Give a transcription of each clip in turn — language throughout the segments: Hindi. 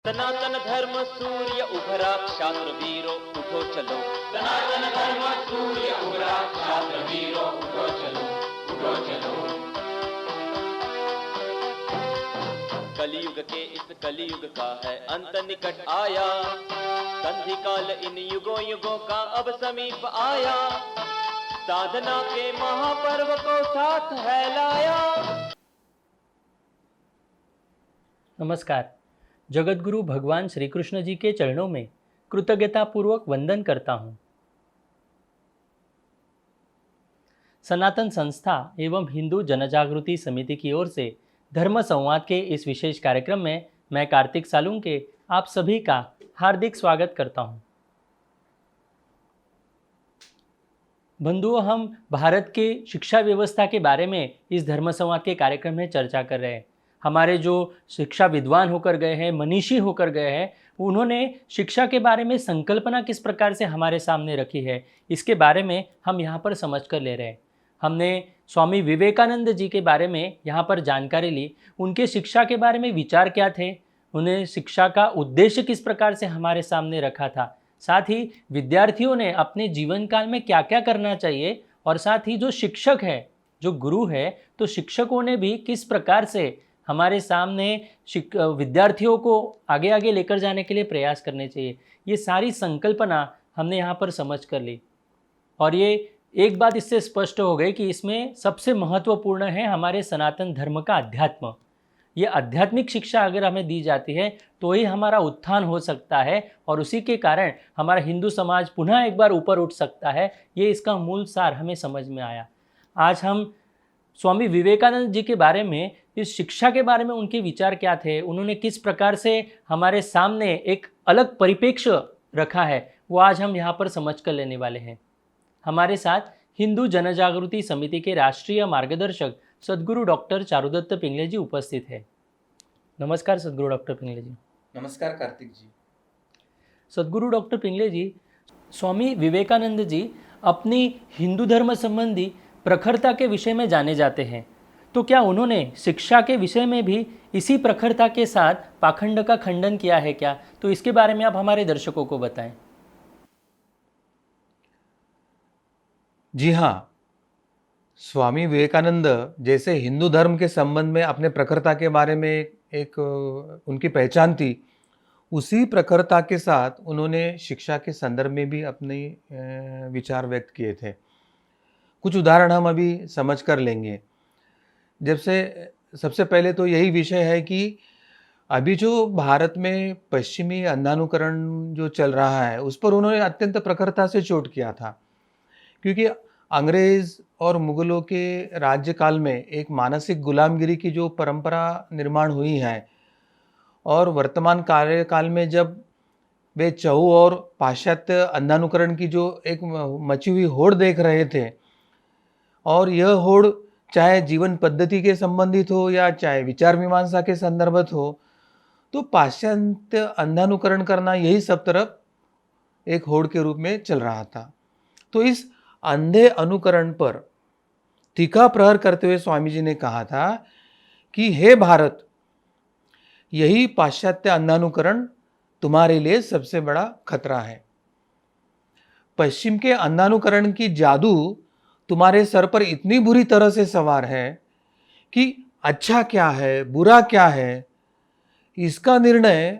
सनातन धर्म सूर्य उभरा क्षात्र वीरो उठो चलो। सनातन धर्म सूर्य उभरा क्षात्र वीरो उठो चलो, उठो चलो। कलयुग के इस कलयुग का है अंत निकट आया, संधि काल इन युगों युगों का अब समीप आया, साधना के महापर्व को साथ है लाया। नमस्कार। जगतगुरु भगवान श्री कृष्ण जी के चरणों में कृतज्ञता पूर्वक वंदन करता हूँ। सनातन संस्था एवं हिंदू जनजागृति समिति की ओर से धर्म संवाद के इस विशेष कार्यक्रम में मैं कार्तिक सालुंके आप सभी का हार्दिक स्वागत करता हूँ। बंधुओं, हम भारत के शिक्षा व्यवस्था के बारे में इस धर्म संवाद के कार्यक्रम में चर्चा कर रहे हैं। हमारे जो शिक्षा विद्वान होकर गए हैं, मनीषी होकर गए हैं, उन्होंने शिक्षा के बारे में संकल्पना किस प्रकार से हमारे सामने रखी है, इसके बारे में हम यहाँ पर समझ कर ले रहे हैं। हमने स्वामी विवेकानंद जी के बारे में यहाँ पर जानकारी ली, उनके शिक्षा के बारे में विचार क्या थे, उन्हें शिक्षा का उद्देश्य किस प्रकार से हमारे सामने रखा था, साथ ही विद्यार्थियों ने अपने जीवन काल में क्या क्या करना चाहिए, और साथ ही जो शिक्षक है, जो गुरु है, तो शिक्षकों ने भी किस प्रकार से हमारे सामने विद्यार्थियों को आगे आगे लेकर जाने के लिए प्रयास करने चाहिए। ये सारी संकल्पना हमने यहाँ पर समझ कर ली, और ये एक बात इससे स्पष्ट हो गई कि इसमें सबसे महत्वपूर्ण है हमारे सनातन धर्म का अध्यात्म। ये आध्यात्मिक शिक्षा अगर हमें दी जाती है तो ही हमारा उत्थान हो सकता है, और उसी के कारण हमारा हिंदू समाज पुनः एक बार ऊपर उठ सकता है। ये इसका मूल सार हमें समझ में आया। आज हम स्वामी विवेकानंद जी के बारे में, इस शिक्षा के बारे में उनके विचार क्या थे, उन्होंने किस प्रकार से हमारे सामने एक अलग परिप्रेक्ष्य रखा है, वो आज हम यहाँ पर समझ कर लेने वाले हैं। हमारे साथ हिंदू जनजागृति समिति के राष्ट्रीय मार्गदर्शक सद्गुरु डॉक्टर चारुदत्त पिंगले जी उपस्थित है। नमस्कार सद्गुरु डॉक्टर पिंगले जी। नमस्कार कार्तिक जी। सद्गुरु डॉक्टर पिंगले जी, स्वामी विवेकानंद जी अपनी हिंदू धर्म संबंधी प्रखरता के विषय में जाने जाते हैं, तो क्या उन्होंने शिक्षा के विषय में भी इसी प्रखरता के साथ पाखंड का खंडन किया है क्या? तो इसके बारे में आप हमारे दर्शकों को बताएं। जी हाँ, स्वामी विवेकानंद जैसे हिंदू धर्म के संबंध में अपने प्रखरता के बारे में एक उनकी पहचान थी, उसी प्रखरता के साथ उन्होंने शिक्षा के संदर्भ में भी अपने विचार व्यक्त किए थे। कुछ उदाहरण हम अभी समझ कर लेंगे। जब से सबसे पहले तो यही विषय है कि अभी जो भारत में पश्चिमी अंधानुकरण जो चल रहा है, उस पर उन्होंने अत्यंत प्रखरता से चोट किया था, क्योंकि अंग्रेज़ और मुग़लों के राज्यकाल में एक मानसिक गुलामगिरी की जो परंपरा निर्माण हुई है, और वर्तमान कार्यकाल में जब वे चहु और पाश्चात्य अंधानुकरण की जो एक मची हुई होड़ देख रहे थे, और यह होड़ चाहे जीवन पद्धति के संबंधित हो या चाहे विचार मीमांसा के संदर्भित हो, तो पाश्चात्य अंधानुकरण करना यही सब तरफ एक होड़ के रूप में चल रहा था। तो इस अंधे अनुकरण पर तीखा प्रहार करते हुए स्वामी जी ने कहा था कि हे भारत, यही पाश्चात्य अंधानुकरण तुम्हारे लिए सबसे बड़ा खतरा है। पश्चिम के अंधानुकरण की जादू तुम्हारे सर पर इतनी बुरी तरह से सवार है कि अच्छा क्या है, बुरा क्या है, इसका निर्णय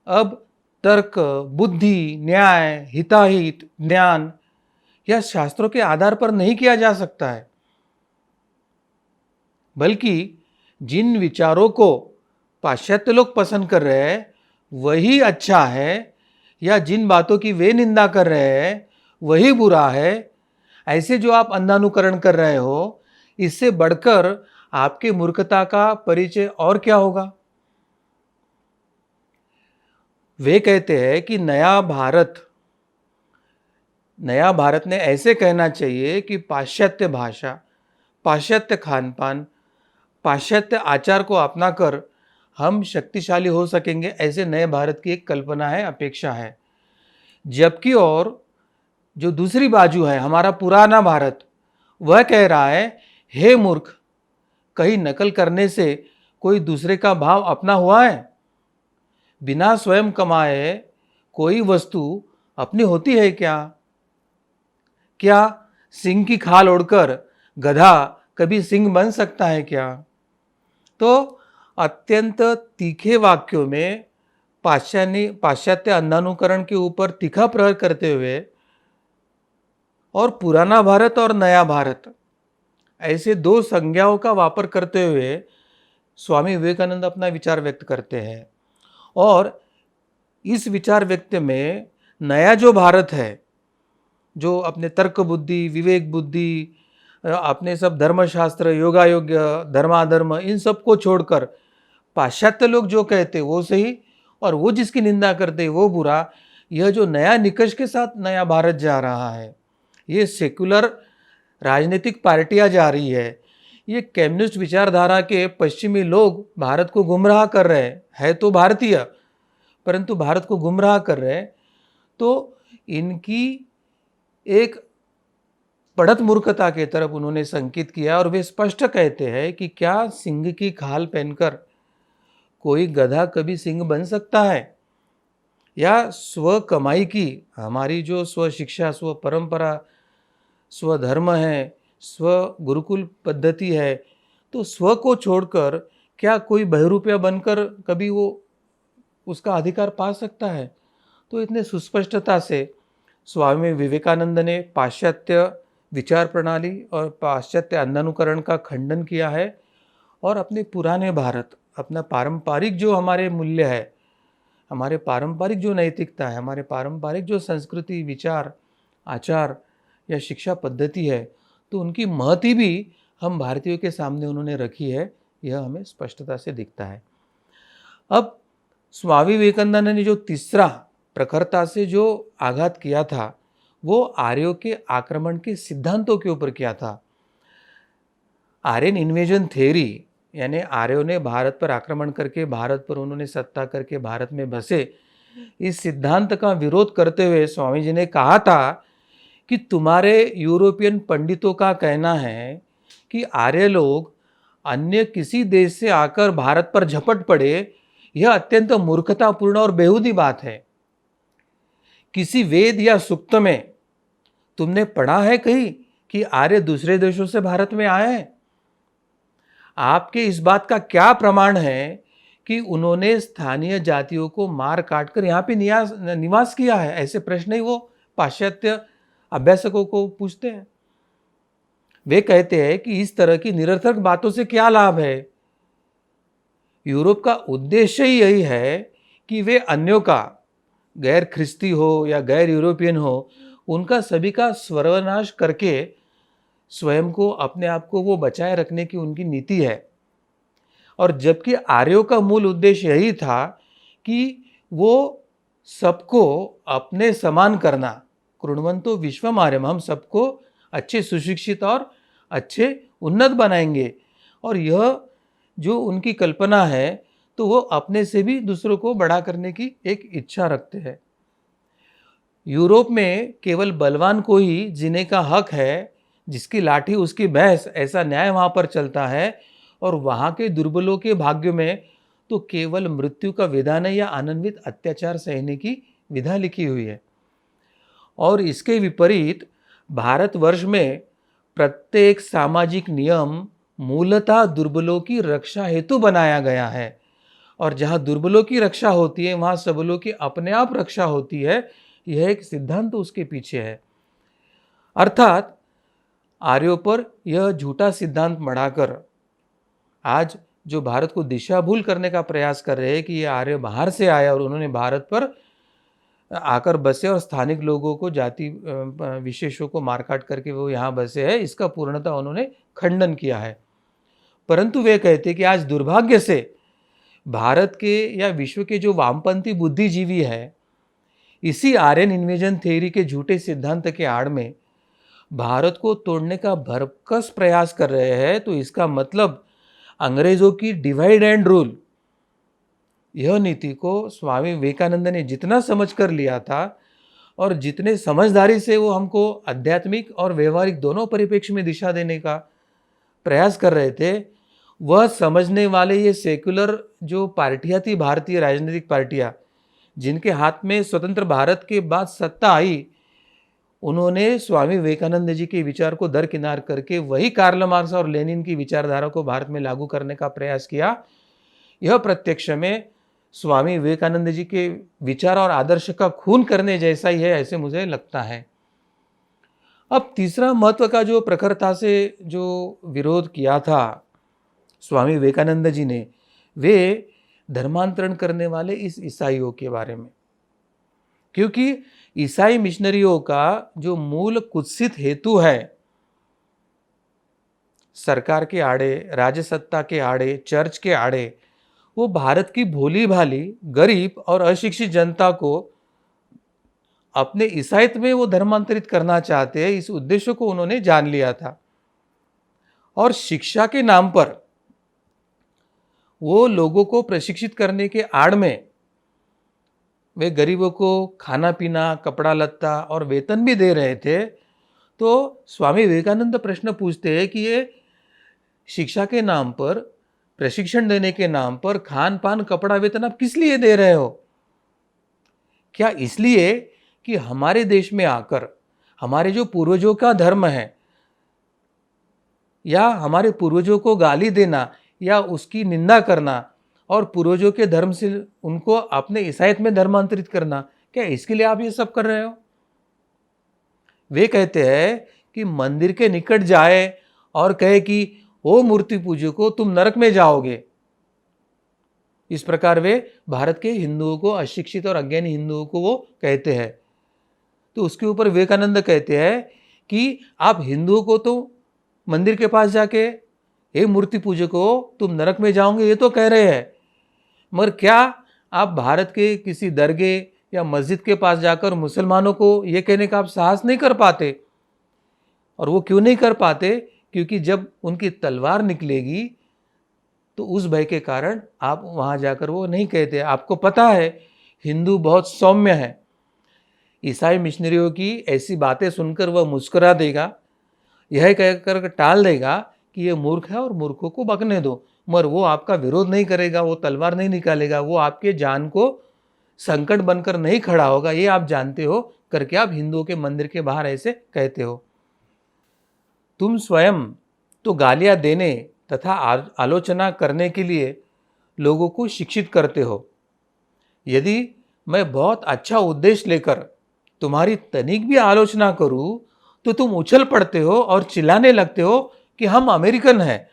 अब तर्क, बुद्धि, न्याय, हिताहित, ज्ञान या शास्त्रों के आधार पर नहीं किया जा सकता है, बल्कि जिन विचारों को पाश्चात्य लोग पसंद कर रहे हैं वही अच्छा है, या जिन बातों की वे निंदा कर रहे हैं वही बुरा है। ऐसे जो आप अंधानुकरण कर रहे हो, इससे बढ़कर आपके मूर्खता का परिचय और क्या होगा। वे कहते हैं कि नया भारत ने ऐसे कहना चाहिए कि पाश्चात्य भाषा, पाश्चात्य खानपान, पाश्चात्य आचार को अपनाकर हम शक्तिशाली हो सकेंगे। ऐसे नए भारत की एक कल्पना है, अपेक्षा है। जबकि और जो दूसरी बाजू है, हमारा पुराना भारत, वह कह रहा है, हे मूर्ख, कहीं नकल करने से कोई दूसरे का भाव अपना हुआ है? बिना स्वयं कमाए कोई वस्तु अपनी होती है क्या? क्या सिंह की खाल ओढ़कर गधा कभी सिंह बन सकता है क्या? तो अत्यंत तीखे वाक्यों में पाश्चात्य अंधानुकरण के ऊपर तीखा प्रहार करते हुए और पुराना भारत और नया भारत ऐसे दो संज्ञाओं का वापर करते हुए स्वामी विवेकानंद अपना विचार व्यक्त करते हैं। और इस विचार व्यक्त में नया जो भारत है, जो अपने तर्क बुद्धि, विवेक बुद्धि, अपने सब धर्मशास्त्र, योगायोग्य, धर्माधर्म, इन सब को छोड़कर पाश्चात्य लोग जो कहते वो सही और वो जिसकी निंदा करते वो बुरा, यह जो नया निकष के साथ नया भारत जा रहा है, ये सेकुलर राजनीतिक पार्टियां जा रही है, ये कम्युनिस्ट विचारधारा के पश्चिमी लोग भारत को गुमराह कर रहे हैं, तो भारतीय परंतु भारत को गुमराह कर रहे हैं। तो इनकी एक बढ़त मूर्खता के तरफ उन्होंने संकेत किया और वे स्पष्ट कहते हैं कि क्या सिंह की खाल पहनकर कोई गधा कभी सिंह बन सकता है? या स्व कमाई की हमारी जो स्व शिक्षा, स्व परंपरा, स्व धर्म है, स्व गुरुकुल पद्धति है, तो स्व को छोड़कर क्या कोई बहरूपिया बनकर कभी वो उसका अधिकार पा सकता है? तो इतने सुस्पष्टता से स्वामी विवेकानंद ने पाश्चात्य विचार प्रणाली और पाश्चात्य अंधानुकरण का खंडन किया है और अपने पुराने भारत, अपना पारंपरिक जो हमारे मूल्य है, हमारे पारंपरिक जो नैतिकता है, हमारे पारंपरिक जो संस्कृति, विचार, आचार या शिक्षा पद्धति है, तो उनकी महती भी हम भारतीयों के सामने उन्होंने रखी है, यह हमें स्पष्टता से दिखता है। अब स्वामी विवेकानंद ने जो तीसरा प्रखरता से जो आघात किया था वो आर्यों के आक्रमण के सिद्धांतों के ऊपर किया था। आर्यन इन्वेजन थ्योरी, यानी आर्यों ने भारत पर आक्रमण करके भारत पर उन्होंने सत्ता करके भारत में बसे, इस सिद्धांत का विरोध करते हुए स्वामी जी ने कहा था कि तुम्हारे यूरोपियन पंडितों का कहना है कि आर्य लोग अन्य किसी देश से आकर भारत पर झपट पड़े, यह अत्यंत मूर्खतापूर्ण और बेहूदी बात है। किसी वेद या सूक्त में तुमने पढ़ा है कहीं कि आर्य दूसरे देशों से भारत में आए हैं? आपके इस बात का क्या प्रमाण है कि उन्होंने स्थानीय जातियों को मार काट कर यहाँ पे निवास किया है? ऐसे प्रश्न ही वो पाश्चात्य अभ्यासकों को पूछते हैं। वे कहते हैं कि इस तरह की निरर्थक बातों से क्या लाभ है? यूरोप का उद्देश्य ही यही है कि वे अन्यों का, गैर ख्रिस्ती हो या गैर यूरोपियन हो, उनका सभी का सर्वनाश करके स्वयं को, अपने आप को वो बचाए रखने की उनकी नीति है। और जबकि आर्यों का मूल उद्देश्य यही था कि वो सबको अपने समान करना, कृण्वन्तो विश्वम आर्यम, हम सबको अच्छे सुशिक्षित और अच्छे उन्नत बनाएंगे। और यह जो उनकी कल्पना है तो वो अपने से भी दूसरों को बड़ा करने की एक इच्छा रखते हैं। यूरोप में केवल बलवान को ही जीने का हक है, जिसकी लाठी उसकी भैंस, ऐसा न्याय वहाँ पर चलता है। और वहाँ के दुर्बलों के भाग्य में तो केवल मृत्यु का विधान या आनंदित अत्याचार सहने की विधा लिखी हुई है। और इसके विपरीत भारतवर्ष में प्रत्येक सामाजिक नियम मूलतः दुर्बलों की रक्षा हेतु बनाया गया है। और जहाँ दुर्बलों की रक्षा होती है वहाँ सबलों की अपने आप रक्षा होती है, यह एक सिद्धांत तो उसके पीछे है। अर्थात आर्यों पर यह झूठा सिद्धांत मढ़ाकर आज जो भारत को दिशा भूल करने का प्रयास कर रहे हैं कि ये आर्य बाहर से आया और उन्होंने भारत पर आकर बसे और स्थानिक लोगों को, जाति विशेषों को मारकाट करके वो यहाँ बसे हैं, इसका पूर्णतः उन्होंने खंडन किया है। परंतु वे कहते कि आज दुर्भाग्य से भारत के या विश्व के जो वामपंथी बुद्धिजीवी है, इसी आर्यन इन्वेजन थ्योरी के झूठे सिद्धांत के आड़ में भारत को तोड़ने का भरकस प्रयास कर रहे हैं। तो इसका मतलब अंग्रेजों की डिवाइड एंड रूल, यह नीति को स्वामी विवेकानंद ने जितना समझ कर लिया था और जितने समझदारी से वो हमको आध्यात्मिक और व्यवहारिक दोनों परिप्रेक्ष्य में दिशा देने का प्रयास कर रहे थे, वह समझने वाले ये सेक्युलर जो पार्टियां थी, भारतीय राजनीतिक पार्टियां, जिनके हाथ में स्वतंत्र भारत के बाद सत्ता आई, उन्होंने स्वामी विवेकानंद जी के विचार को दरकिनार करके वही कार्ल मार्क्स और लेनिन की विचारधारा को भारत में लागू करने का प्रयास किया। यह प्रत्यक्ष में स्वामी विवेकानंद जी के विचार और आदर्श का खून करने जैसा ही है, ऐसे मुझे लगता है। अब तीसरा महत्व का जो प्रखरता से जो विरोध किया था स्वामी विवेकानंद जी ने, वे धर्मांतरण करने वाले इस ईसाइयों के बारे में, क्योंकि ईसाई मिशनरियों का जो मूल कुत्सित हेतु है, सरकार के आड़े, राज्य सत्ता के आड़े, चर्च के आड़े, वो भारत की भोली भाली गरीब और अशिक्षित जनता को अपने ईसाईयत में वो धर्मांतरित करना चाहते हैं। इस उद्देश्य को उन्होंने जान लिया था और शिक्षा के नाम पर वो लोगों को प्रशिक्षित करने के आड़ में वे गरीबों को खाना पीना, कपड़ा लत्ता और वेतन भी दे रहे थे। तो स्वामी विवेकानंद प्रश्न पूछते हैं कि ये शिक्षा के नाम पर, प्रशिक्षण देने के नाम पर खान पान, कपड़ा, वेतन आप किस लिए दे रहे हो? क्या इसलिए कि हमारे देश में आकर हमारे जो पूर्वजों का धर्म है, या हमारे पूर्वजों को गाली देना या उसकी निंदा करना और पूर्वजों के धर्म से उनको अपने ईसाईयत में धर्मांतरित करना, क्या इसके लिए आप ये सब कर रहे हो? वे कहते हैं कि मंदिर के निकट जाए और कहे कि ओ मूर्ति पूजको, तुम नरक में जाओगे। इस प्रकार वे भारत के हिंदुओं को, अशिक्षित और अज्ञानी हिंदुओं को वो कहते हैं। तो उसके ऊपर विवेकानंद कहते हैं कि आप हिंदुओं को तो मंदिर के पास जाके हे मूर्ति पूजको, तुम नरक में जाओगे ये तो कह रहे हैं, मगर क्या आप भारत के किसी दरगाह या मस्जिद के पास जाकर मुसलमानों को ये कहने का आप साहस नहीं कर पाते? और वो क्यों नहीं कर पाते? क्योंकि जब उनकी तलवार निकलेगी तो उस भय के कारण आप वहाँ जाकर वो नहीं कहते। आपको पता है हिंदू बहुत सौम्य है। ईसाई मिशनरियों की ऐसी बातें सुनकर वह मुस्कुरा देगा, यह कहकर टाल देगा कि ये मूर्ख है और मूर्खों को बकने दो, मगर वो आपका विरोध नहीं करेगा, वो तलवार नहीं निकालेगा, वो आपके जान को संकट बनकर नहीं खड़ा होगा। ये आप जानते हो करके आप हिंदुओं के मंदिर के बाहर ऐसे कहते हो। तुम स्वयं तो गालियां देने तथा आलोचना करने के लिए लोगों को शिक्षित करते हो। यदि मैं बहुत अच्छा उद्देश्य लेकर तुम्हारी तनिक भी आलोचना करूं तो तुम उछल पड़ते हो और चिल्लाने लगते हो कि हम अमेरिकन हैं,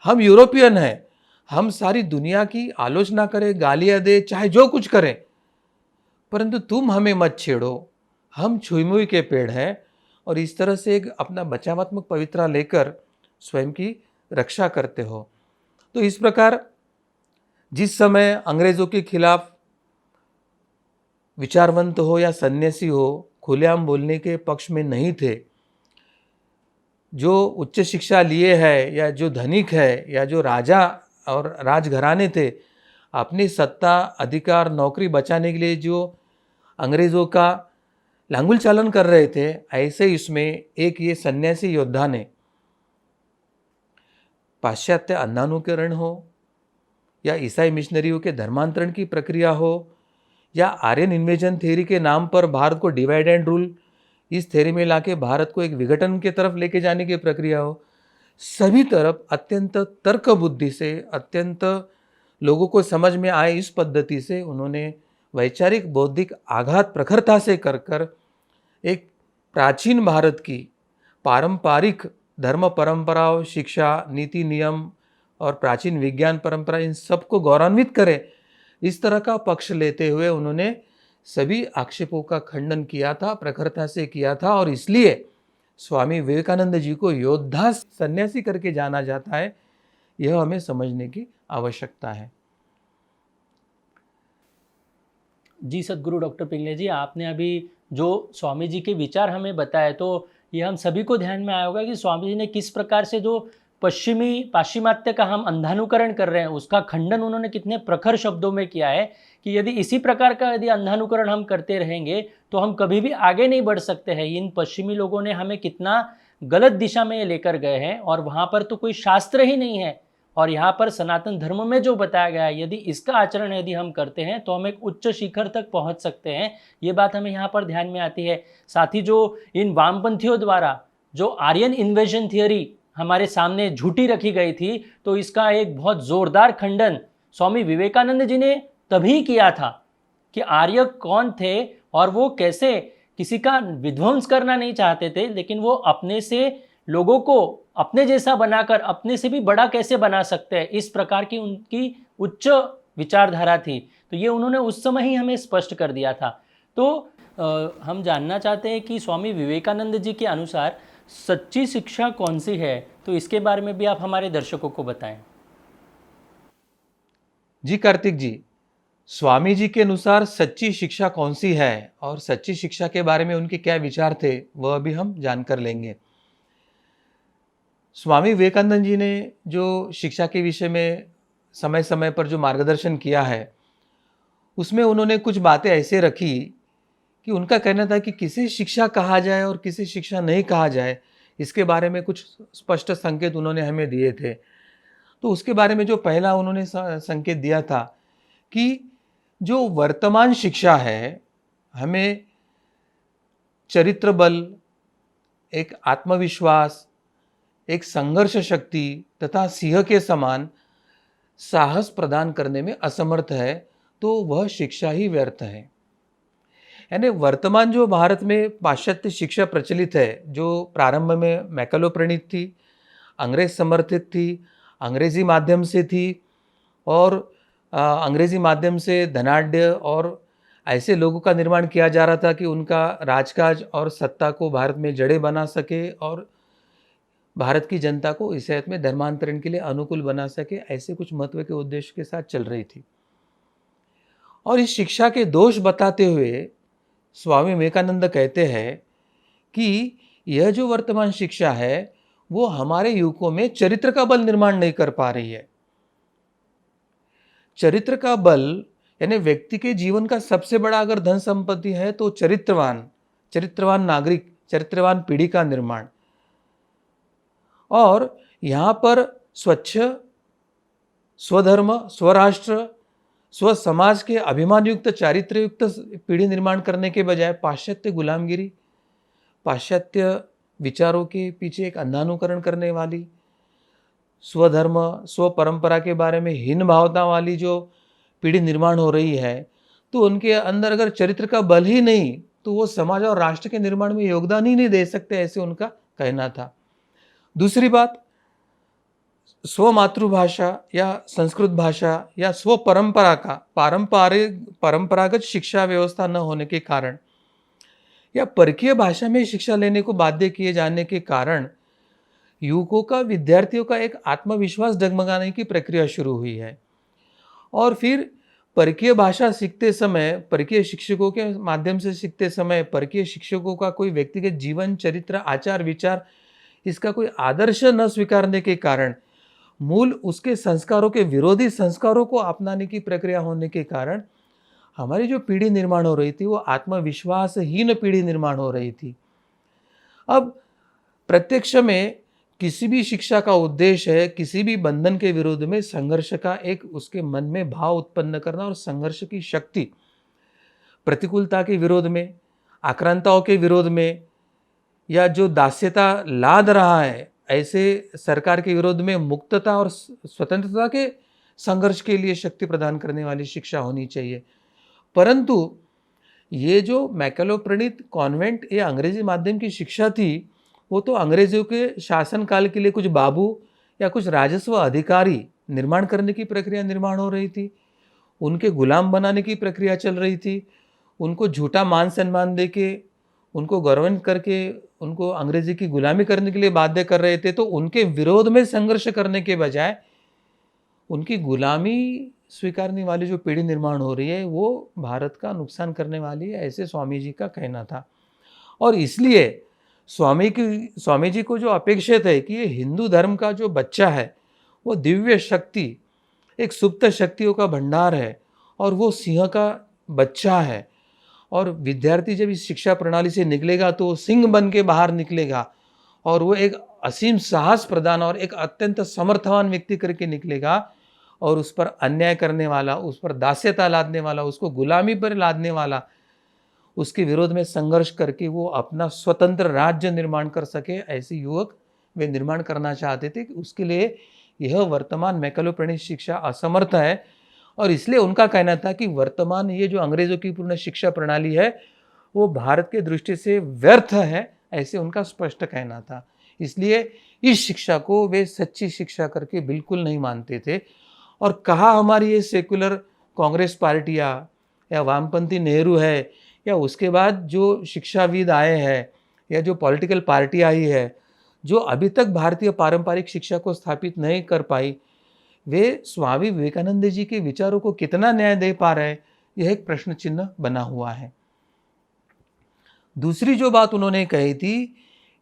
हम यूरोपियन हैं, हम सारी दुनिया की आलोचना करें, गालियां दे, चाहे जो कुछ करें, परंतु तुम हमें मत छेड़ो, हम छुई-मुई के पेड़ हैं। और इस तरह से एक अपना बचावात्मक पवित्रा लेकर स्वयं की रक्षा करते हो। तो इस प्रकार जिस समय अंग्रेजों के खिलाफ विचारवंत हो या सन्यासी हो खुलेआम बोलने के पक्ष में नहीं थे, जो उच्च शिक्षा लिए है या जो धनिक है या जो राजा और राजघराने थे, अपनी सत्ता, अधिकार, नौकरी बचाने के लिए जो अंग्रेज़ों का लांगुल चालन कर रहे थे, ऐसे इसमें एक ये सन्यासी योद्धा ने पाश्चात्य अंधानुकरण हो या ईसाई मिशनरियों के धर्मांतरण की प्रक्रिया हो या आर्यन इन्वेजन थ्योरी के नाम पर भारत को डिवाइड एंड रूल इस थ्योरी में लाके भारत को एक विघटन की तरफ लेके जाने की प्रक्रिया हो, सभी तरफ अत्यंत तर्क बुद्धि से, अत्यंत लोगों को समझ में आए इस पद्धति से उन्होंने वैचारिक बौद्धिक आघात प्रखरता से कर कर एक प्राचीन भारत की पारंपरिक धर्म परंपराओं, शिक्षा, नीति, नियम और प्राचीन विज्ञान परंपरा, इन सबको गौरवान्वित करें, इस तरह का पक्ष लेते हुए उन्होंने सभी आक्षेपों का खंडन किया था, प्रखरता से किया था। और इसलिए स्वामी विवेकानंद जी को योद्धा सन्यासी करके जाना जाता है, यह हमें समझने की आवश्यकता है। जी सद्गुरु डॉक्टर पिंगले जी, आपने अभी जो स्वामी जी के विचार हमें बताए, तो ये हम सभी को ध्यान में आया होगा कि स्वामी जी ने किस प्रकार से जो पाश्चिमात्य का हम अंधानुकरण कर रहे हैं उसका खंडन उन्होंने कितने प्रखर शब्दों में किया है कि यदि इसी प्रकार का यदि अंधानुकरण हम करते रहेंगे तो हम कभी भी आगे नहीं बढ़ सकते हैं। इन पश्चिमी लोगों ने हमें कितना गलत दिशा में लेकर गए हैं और वहाँ पर तो कोई शास्त्र ही नहीं है, और यहाँ पर सनातन धर्म में जो बताया गया है, यदि इसका आचरण यदि हम करते हैं तो हम एक उच्च शिखर तक पहुँच सकते हैं। ये बात हमें यहाँ पर ध्यान में आती है। साथ ही जो इन वामपंथियों द्वारा जो आर्यन इन्वेजन थियोरी हमारे सामने झूठी रखी गई थी, तो इसका एक बहुत ज़ोरदार खंडन स्वामी विवेकानंद जी ने तभी किया था कि आर्य कौन थे और वो कैसे किसी का विध्वंस करना नहीं चाहते थे, लेकिन वो अपने से लोगों को अपने जैसा बनाकर अपने से भी बड़ा कैसे बना सकते हैं, इस प्रकार की उनकी उच्च विचारधारा थी। तो ये उन्होंने उस समय ही हमें स्पष्ट कर दिया था। तो हम जानना चाहते हैं कि स्वामी विवेकानंद जी के अनुसार सच्ची शिक्षा कौन सी है, तो इसके बारे में भी आप हमारे दर्शकों को बताएं। जी कार्तिक जी, स्वामी जी के अनुसार सच्ची शिक्षा कौन सी है और सच्ची शिक्षा के बारे में उनके क्या विचार थे, वह भी हम जानकर लेंगे। स्वामी विवेकानंद जी ने जो शिक्षा के विषय में समय समय पर जो मार्गदर्शन किया है, उसमें उन्होंने कुछ बातें ऐसे रखी कि उनका कहना था कि किसे शिक्षा कहा जाए और किसे शिक्षा नहीं कहा जाए, इसके बारे में कुछ स्पष्ट संकेत उन्होंने हमें दिए थे। तो उसके बारे में जो पहला उन्होंने संकेत दिया था कि जो वर्तमान शिक्षा है, हमें चरित्र बल, एक आत्मविश्वास, एक संघर्ष शक्ति तथा सिंह के समान साहस प्रदान करने में असमर्थ है, तो वह शिक्षा ही व्यर्थ है। यानी वर्तमान जो भारत में पाश्चात्य शिक्षा प्रचलित है, जो प्रारंभ में मैकलो प्रणीत थी, अंग्रेज समर्थित थी, अंग्रेजी माध्यम से थी और अंग्रेजी माध्यम से धनाढ्य और ऐसे लोगों का निर्माण किया जा रहा था कि उनका राजकाज और सत्ता को भारत में जड़े बना सके और भारत की जनता को ईसाईयत में धर्मांतरण के लिए अनुकूल बना सके, ऐसे कुछ महत्व के उद्देश्य के साथ चल रही थी। और इस शिक्षा के दोष बताते हुए स्वामी विवेकानंद कहते हैं कि यह जो वर्तमान शिक्षा है वो हमारे युवकों में चरित्र का बल निर्माण नहीं कर पा रही है। चरित्र का बल यानी व्यक्ति के जीवन का सबसे बड़ा अगर धन संपत्ति है तो चरित्रवान नागरिक, चरित्रवान पीढ़ी का निर्माण। और यहाँ पर स्वच्छ, स्वधर्म, स्वराष्ट्र, स्व समाज के अभिमान युक्त, चारित्र युक्त पीढ़ी निर्माण करने के बजाय पाश्चात्य गुलामगिरी, पाश्चात्य विचारों के पीछे एक अंधानुकरण करने वाली, स्वधर्म, स्व परंपरा के बारे में हीन भावना वाली जो पीढ़ी निर्माण हो रही है, तो उनके अंदर अगर चरित्र का बल ही नहीं तो वो समाज और राष्ट्र के निर्माण में योगदान ही नहीं दे सकते, ऐसे उनका कहना था। दूसरी बात, स्व मातृभाषा या संस्कृत भाषा या स्व परंपरा का परंपरागत शिक्षा व्यवस्था न होने के कारण या परकीय भाषा में शिक्षा लेने को बाध्य किए जाने के कारण युवकों का, विद्यार्थियों का एक आत्मविश्वास डगमगाने की प्रक्रिया शुरू हुई है। और फिर परकीय भाषा सीखते समय, परकीय शिक्षकों के माध्यम से सीखते समय, परकीय शिक्षकों का कोई व्यक्तिगत जीवन, चरित्र, आचार, विचार, इसका कोई आदर्श न स्वीकारने के कारण, मूल उसके संस्कारों के विरोधी संस्कारों को अपनाने की प्रक्रिया होने के कारण हमारी जो पीढ़ी निर्माण हो रही थी वो आत्मविश्वासहीन पीढ़ी निर्माण हो रही थी। अब प्रत्यक्ष में किसी भी शिक्षा का उद्देश्य है किसी भी बंधन के विरोध में संघर्ष का एक उसके मन में भाव उत्पन्न करना और संघर्ष की शक्ति, प्रतिकूलता के विरोध में, आक्रांताओं के विरोध में, या जो दास्यता लाद रहा है ऐसे सरकार के विरोध में मुक्तता और स्वतंत्रता के संघर्ष के लिए शक्ति प्रदान करने वाली शिक्षा होनी चाहिए। परंतु ये जो मैकलो प्रणीत कॉन्वेंट या अंग्रेजी माध्यम की शिक्षा थी, वो तो अंग्रेजों के शासनकाल के लिए कुछ बाबू या कुछ राजस्व अधिकारी निर्माण करने की प्रक्रिया निर्माण हो रही थी, उनके गुलाम बनाने की प्रक्रिया चल रही थी, उनको झूठा मान सम्मान दे के, उनको गवर्नमेंट करके उनको अंग्रेजी की गुलामी करने के लिए बाध्य कर रहे थे। तो उनके विरोध में संघर्ष करने के बजाय उनकी गुलामी स्वीकारने वाली जो पीढ़ी निर्माण हो रही है वो भारत का नुकसान करने वाली है, ऐसे स्वामी जी का कहना था। और इसलिए स्वामी जी को जो अपेक्षित है कि ये हिंदू धर्म का जो बच्चा है वो दिव्य शक्ति, एक सुप्त शक्तियों का भंडार है और वो सिंह का बच्चा है। और विद्यार्थी जब इस शिक्षा प्रणाली से निकलेगा तो वो सिंह बन के बाहर निकलेगा और वो एक असीम साहस प्रदान और एक अत्यंत समर्थवान व्यक्ति करके निकलेगा और उस पर अन्याय करने वाला, उस पर दास्यता लादने वाला, उसको गुलामी पर लादने वाला, उसके विरोध में संघर्ष करके वो अपना स्वतंत्र राज्य निर्माण कर सके, ऐसे युवक वे निर्माण करना चाहते थे। उसके लिए यह वर्तमान मैकेलो प्रणीत शिक्षा असमर्थ है और इसलिए उनका कहना था कि वर्तमान ये जो अंग्रेजों की पूर्ण शिक्षा प्रणाली है वो भारत के दृष्टि से व्यर्थ है, ऐसे उनका स्पष्ट कहना था। इसलिए इस शिक्षा को वे सच्ची शिक्षा करके बिल्कुल नहीं मानते थे और कहा हमारी ये सेकुलर कांग्रेस पार्टियाँ या वामपंथी नेहरू है या उसके बाद जो शिक्षाविद आए हैं या जो पॉलिटिकल पार्टी आई है जो अभी तक भारतीय पारंपरिक शिक्षा को स्थापित नहीं कर पाई, वे स्वामी विवेकानंद जी के विचारों को कितना न्याय दे पा रहे हैं, यह एक प्रश्न चिन्ह बना हुआ है। दूसरी जो बात उन्होंने कही थी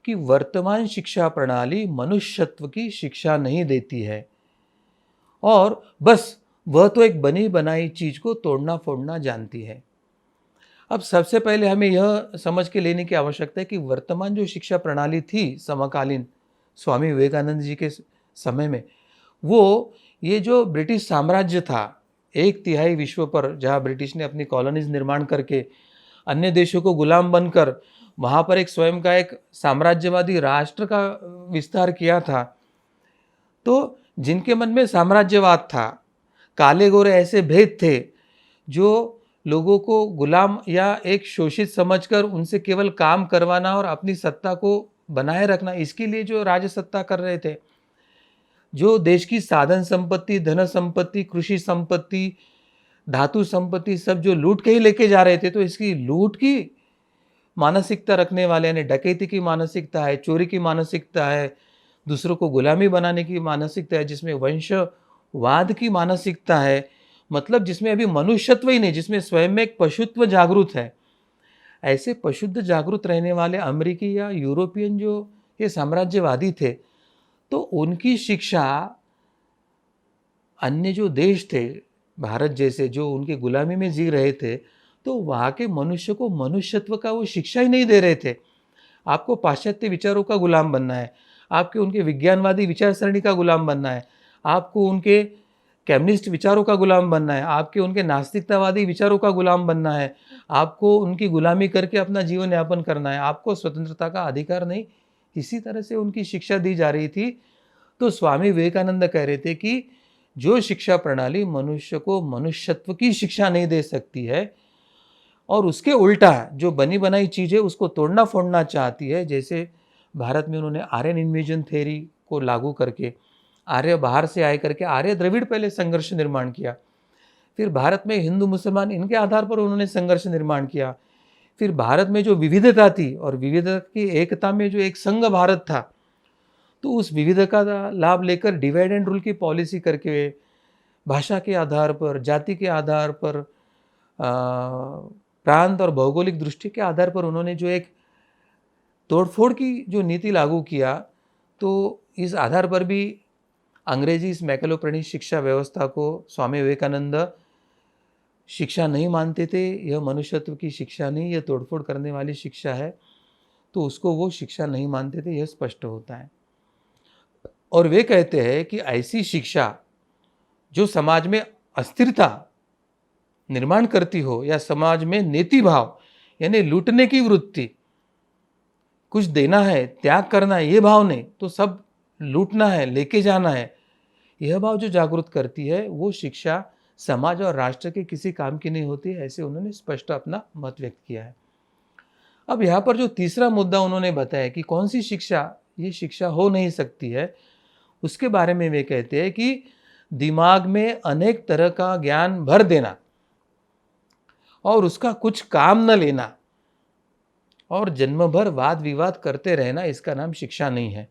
कि वर्तमान शिक्षा प्रणाली मनुष्यत्व की शिक्षा नहीं देती है और बस वह तो एक बनी बनाई चीज को तोड़ना फोड़ना जानती है। अब सबसे पहले हमें यह समझ के लेने की आवश्यकता है कि वर्तमान जो शिक्षा प्रणाली थी समकालीन स्वामी विवेकानंद जी के समय में, वो ये जो ब्रिटिश साम्राज्य था, 1/3 विश्व पर जहाँ ब्रिटिश ने अपनी कॉलोनीज निर्माण करके अन्य देशों को गुलाम बनकर वहाँ पर एक स्वयं का एक साम्राज्यवादी राष्ट्र का विस्तार किया था, तो जिनके मन में साम्राज्यवाद था, काले गोरे ऐसे भेद थे जो लोगों को गुलाम या एक शोषित समझकर उनसे केवल काम करवाना और अपनी सत्ता को बनाए रखना, इसके लिए जो राज सत्ता कर रहे थे, जो देश की साधन संपत्ति, धन संपत्ति, कृषि संपत्ति, धातु संपत्ति सब जो लूट के ही लेके जा रहे थे, तो इसकी लूट की मानसिकता रखने वाले, यानी डकैती की मानसिकता है, चोरी की मानसिकता है, दूसरों को गुलामी बनाने की मानसिकता है, जिसमें वंशवाद की मानसिकता है, मतलब जिसमें अभी मनुष्यत्व ही नहीं, जिसमें स्वयं में एक पशुत्व जागृत है। ऐसे पशुत्व जागृत रहने वाले अमेरिकी या यूरोपियन जो ये साम्राज्यवादी थे, तो उनकी शिक्षा अन्य जो देश थे भारत जैसे जो उनकी गुलामी में जी रहे थे, तो वहाँ के मनुष्य को मनुष्यत्व का वो शिक्षा ही नहीं दे रहे थे। आपको पाश्चात्य विचारों का गुलाम बनना है, आपके उनके विज्ञानवादी विचारसरणी का गुलाम बनना है, आपको उनके कम्युनिस्ट विचारों का गुलाम बनना है, आपके उनके नास्तिकतावादी विचारों का गुलाम बनना है, आपको उनकी गुलामी करके अपना जीवन यापन करना है, आपको स्वतंत्रता का अधिकार नहीं। इसी तरह से उनकी शिक्षा दी जा रही थी। तो स्वामी विवेकानंद कह रहे थे कि जो शिक्षा प्रणाली मनुष्य को मनुष्यत्व की शिक्षा नहीं दे सकती है और उसके उल्टा जो बनी बनाई चीज़ है उसको तोड़ना फोड़ना चाहती है, जैसे भारत में उन्होंने आर्यन इन्वेजन थ्योरी को लागू करके आर्य बाहर से आए करके आर्य द्रविड़ पहले संघर्ष निर्माण किया, फिर भारत में हिंदू मुसलमान इनके आधार पर उन्होंने संघर्ष निर्माण किया, फिर भारत में जो विविधता थी और विविधता की एकता में जो एक संघ भारत था, तो उस विविधता का लाभ लेकर डिवाइड एंड रूल की पॉलिसी करके भाषा के आधार पर, जाति के आधार पर, प्रांत और भौगोलिक दृष्टि के आधार पर उन्होंने जो एक तोड़फोड़ की जो नीति लागू किया, तो इस आधार पर भी अंग्रेजी इस मैकेलो प्रणीत शिक्षा व्यवस्था को स्वामी विवेकानंद शिक्षा नहीं मानते थे। यह मनुष्यत्व की शिक्षा नहीं, यह तोड़फोड़ करने वाली शिक्षा है, तो उसको वो शिक्षा नहीं मानते थे, यह स्पष्ट होता है। और वे कहते हैं कि ऐसी शिक्षा जो समाज में अस्थिरता निर्माण करती हो या समाज में नीति भाव यानी लूटने की वृत्ति, कुछ देना है, त्याग करना है, ये भाव नहीं, तो सब लूटना है, लेके जाना है, यह भाव जो जागृत करती है वो शिक्षा समाज और राष्ट्र के किसी काम की नहीं होती, ऐसे उन्होंने स्पष्ट अपना मत व्यक्त किया है। अब यहाँ पर जो तीसरा मुद्दा उन्होंने बताया कि कौन सी शिक्षा ये शिक्षा हो नहीं सकती है, उसके बारे में वे कहते हैं कि दिमाग में अनेक तरह का ज्ञान भर देना और उसका कुछ काम न लेना और जन्म भर वाद विवाद करते रहना, इसका नाम शिक्षा नहीं है।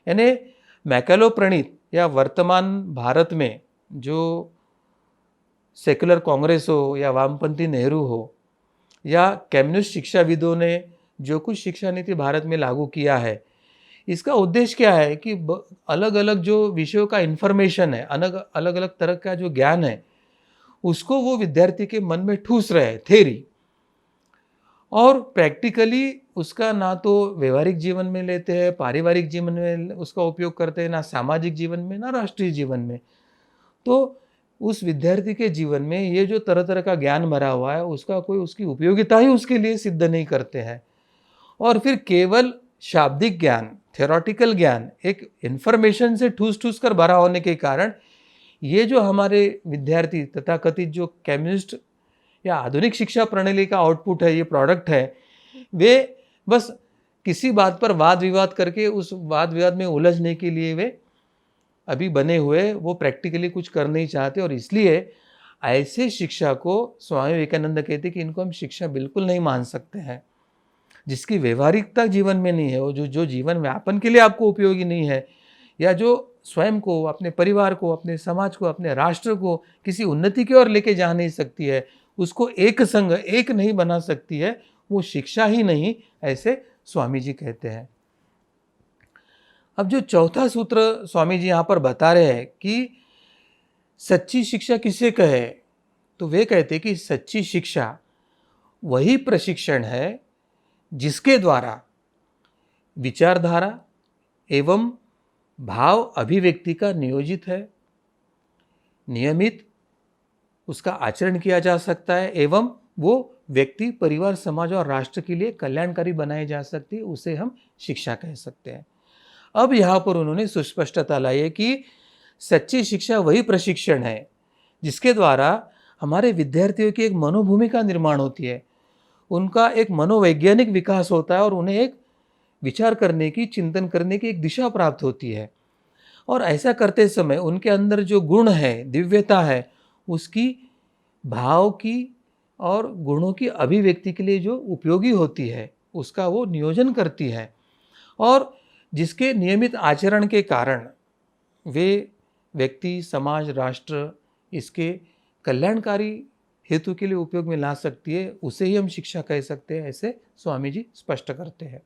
यानी मैकेलो प्रणीत या वर्तमान भारत में जो सेकुलर कांग्रेस हो या वामपंथी नेहरू हो या कम्युनिस्ट शिक्षाविदों ने जो कुछ शिक्षा नीति भारत में लागू किया है, इसका उद्देश्य क्या है कि अलग अलग जो विषयों का इन्फॉर्मेशन है, अलग अलग तरह का जो ज्ञान है, उसको वो विद्यार्थी के मन में ठूस रहे हैं, थ्योरी, और प्रैक्टिकली उसका ना तो व्यवहारिक जीवन में लेते हैं, पारिवारिक जीवन में उसका उपयोग करते हैं, ना सामाजिक जीवन में, ना राष्ट्रीय जीवन में। तो उस विद्यार्थी के जीवन में ये जो तरह तरह का ज्ञान भरा हुआ है उसका कोई उसकी उपयोगिता ही उसके लिए सिद्ध नहीं करते हैं। और फिर केवल शाब्दिक ज्ञान, थ्योरेटिकल ज्ञान, एक इन्फॉर्मेशन से ठूस ठूस कर भरा होने के कारण ये जो हमारे विद्यार्थी तथाकथित जो केमिस्ट या आधुनिक शिक्षा प्रणाली का आउटपुट है, ये प्रोडक्ट है, वे बस किसी बात पर वाद विवाद करके उस वाद विवाद में उलझने के लिए वे अभी बने हुए, वो प्रैक्टिकली कुछ कर नहीं चाहते। और इसलिए ऐसे शिक्षा को स्वामी विवेकानंद कहते कि इनको हम शिक्षा बिल्कुल नहीं मान सकते हैं, जिसकी व्यवहारिकता जीवन में नहीं है, वो जो जीवन व्यापन के लिए आपको उपयोगी नहीं है, या जो स्वयं को, अपने परिवार को, अपने समाज को, अपने राष्ट्र को किसी उन्नति की ओर लेके जा नहीं सकती है, उसको एक संग एक नहीं बना सकती है, वो शिक्षा ही नहीं, ऐसे स्वामी जी कहते हैं। अब जो चौथा सूत्र स्वामी जी यहाँ पर बता रहे हैं कि सच्ची शिक्षा किसे कहे, तो वे कहते हैं कि सच्ची शिक्षा वही प्रशिक्षण है जिसके द्वारा विचारधारा एवं भाव अभिव्यक्ति का नियोजित है, नियमित उसका आचरण किया जा सकता है एवं वो व्यक्ति, परिवार, समाज और राष्ट्र के लिए कल्याणकारी बनाई जा सकती है, उसे हम शिक्षा कह सकते हैं। अब यहाँ पर उन्होंने सुस्पष्टता लाई है कि सच्ची शिक्षा वही प्रशिक्षण है जिसके द्वारा हमारे विद्यार्थियों की एक मनोभूमि का निर्माण होती है, उनका एक मनोवैज्ञानिक विकास होता है और उन्हें एक विचार करने की, चिंतन करने की एक दिशा प्राप्त होती है। और ऐसा करते समय उनके अंदर जो गुण है, दिव्यता है, उसकी भाव की और गुणों की अभिव्यक्ति के लिए जो उपयोगी होती है, उसका वो नियोजन करती है। और जिसके नियमित आचरण के कारण वे व्यक्ति, समाज, राष्ट्र इसके कल्याणकारी हेतु के लिए उपयोग में ला सकती है, उसे ही हम शिक्षा कह सकते हैं, ऐसे स्वामी जी स्पष्ट करते हैं।